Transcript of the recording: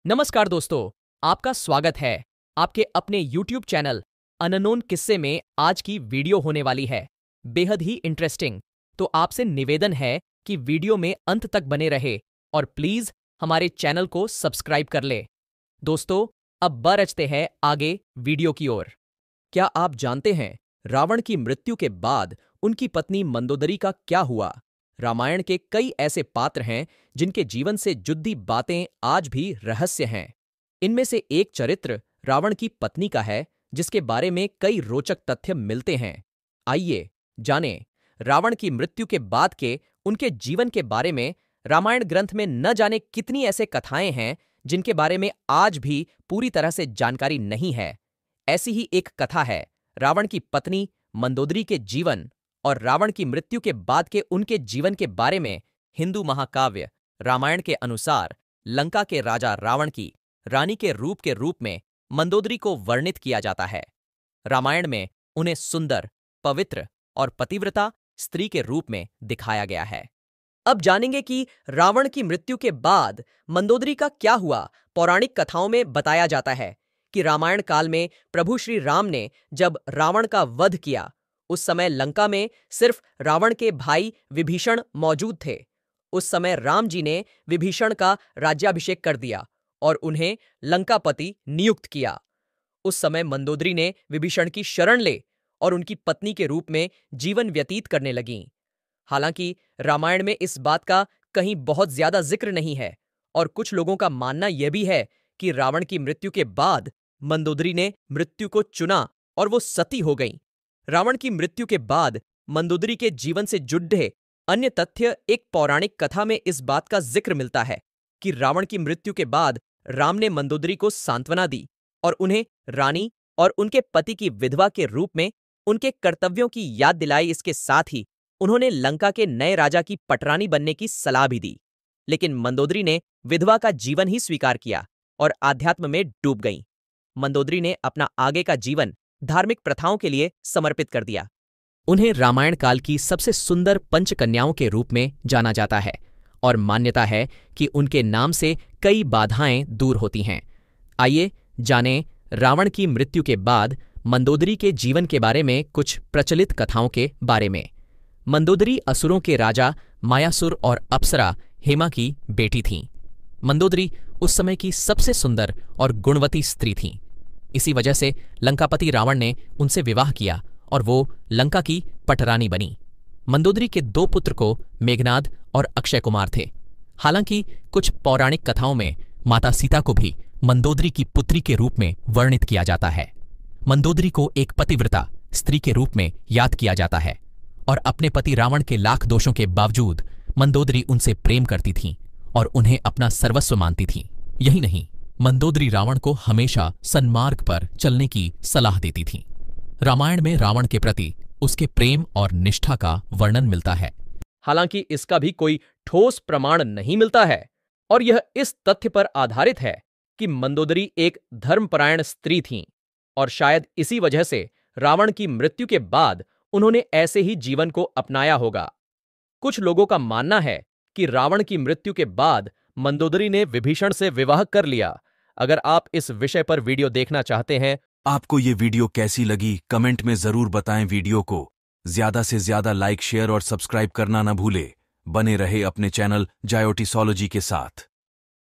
नमस्कार दोस्तों, आपका स्वागत है आपके अपने YouTube चैनल अननोन किस्से में। आज की वीडियो होने वाली है बेहद ही इंटरेस्टिंग, तो आपसे निवेदन है कि वीडियो में अंत तक बने रहे और प्लीज हमारे चैनल को सब्सक्राइब कर ले। दोस्तों, अब बढ़ते हैं आगे वीडियो की ओर। क्या आप जानते हैं रावण की मृत्यु के बाद उनकी पत्नी मंदोदरी का क्या हुआ? रामायण के कई ऐसे पात्र हैं जिनके जीवन से जुड़ी बातें आज भी रहस्य हैं। इनमें से एक चरित्र रावण की पत्नी का है, जिसके बारे में कई रोचक तथ्य मिलते हैं। आइए जानें रावण की मृत्यु के बाद के उनके जीवन के बारे में। रामायण ग्रंथ में न जाने कितनी ऐसे कथाएं हैं जिनके बारे में आज भी पूरी तरह से जानकारी नहीं है। ऐसी ही एक कथा है रावण की पत्नी मंदोदरी के जीवन और रावण की मृत्यु के बाद के उनके जीवन के बारे में। हिंदू महाकाव्य रामायण के अनुसार लंका के राजा रावण की रानी के रूप में मंदोदरी को वर्णित किया जाता है। रामायण में उन्हें सुंदर, पवित्र और पतिव्रता स्त्री के रूप में दिखाया गया है। अब जानेंगे कि रावण की मृत्यु के बाद मंदोदरी का क्या हुआ। पौराणिक कथाओं में बताया जाता है कि रामायण काल में प्रभु श्री राम ने जब रावण का वध किया, उस समय लंका में सिर्फ रावण के भाई विभीषण मौजूद थे। उस समय राम जी ने विभीषण का राज्याभिषेक कर दिया और उन्हें लंकापति नियुक्त किया। उस समय मंदोदरी ने विभीषण की शरण ले और उनकी पत्नी के रूप में जीवन व्यतीत करने लगीं। हालांकि रामायण में इस बात का कहीं बहुत ज्यादा जिक्र नहीं है और कुछ लोगों का मानना यह भी है कि रावण की मृत्यु के बाद मंदोदरी ने मृत्यु को चुना और वो सती हो गईं। रावण की मृत्यु के बाद मंदोदरी के जीवन से जुड़े अन्य तथ्य, एक पौराणिक कथा में इस बात का जिक्र मिलता है कि रावण की मृत्यु के बाद राम ने मंदोदरी को सांत्वना दी और उन्हें रानी और उनके पति की विधवा के रूप में उनके कर्तव्यों की याद दिलाई। इसके साथ ही उन्होंने लंका के नए राजा की पटरानी बनने की सलाह भी दी। लेकिन मंदोदरी ने विधवा का जीवन ही स्वीकार किया और आध्यात्म में डूब गईं। मंदोदरी ने अपना आगे का जीवन धार्मिक प्रथाओं के लिए समर्पित कर दिया। उन्हें रामायण काल की सबसे सुंदर पंचकन्याओं के रूप में जाना जाता है और मान्यता है कि उनके नाम से कई बाधाएं दूर होती हैं। आइए जानें रावण की मृत्यु के बाद मंदोदरी के जीवन के बारे में कुछ प्रचलित कथाओं के बारे में। मंदोदरी असुरों के राजा मायासुर और अप्सरा हेमा की बेटी थीं। मंदोदरी उस समय की सबसे सुंदर और गुणवती स्त्री थीं। इसी वजह से लंकापति रावण ने उनसे विवाह किया और वो लंका की पटरानी बनी। मंदोदरी के दो पुत्र को मेघनाद और अक्षय कुमार थे। हालांकि कुछ पौराणिक कथाओं में माता सीता को भी मंदोदरी की पुत्री के रूप में वर्णित किया जाता है। मंदोदरी को एक पतिव्रता स्त्री के रूप में याद किया जाता है और अपने पति रावण के लाख दोषों के बावजूद मंदोदरी उनसे प्रेम करती थीं और उन्हें अपना सर्वस्व मानती थीं। यही नहीं, मंदोदरी रावण को हमेशा सन्मार्ग पर चलने की सलाह देती थीं। रामायण में रावण के प्रति उसके प्रेम और निष्ठा का वर्णन मिलता है। हालांकि इसका भी कोई ठोस प्रमाण नहीं मिलता है और यह इस तथ्य पर आधारित है कि मंदोदरी एक धर्मपरायण स्त्री थीं और शायद इसी वजह से रावण की मृत्यु के बाद उन्होंने ऐसे ही जीवन को अपनाया होगा। कुछ लोगों का मानना है कि रावण की मृत्यु के बाद मंदोदरी ने विभीषण से विवाह कर लिया। अगर आप इस विषय पर वीडियो देखना चाहते हैं, आपको ये वीडियो कैसी लगी कमेंट में जरूर बताएं। वीडियो को ज्यादा से ज्यादा लाइक, शेयर और सब्सक्राइब करना न भूले। बने रहे अपने चैनल जायोटिसोलॉजी के साथ।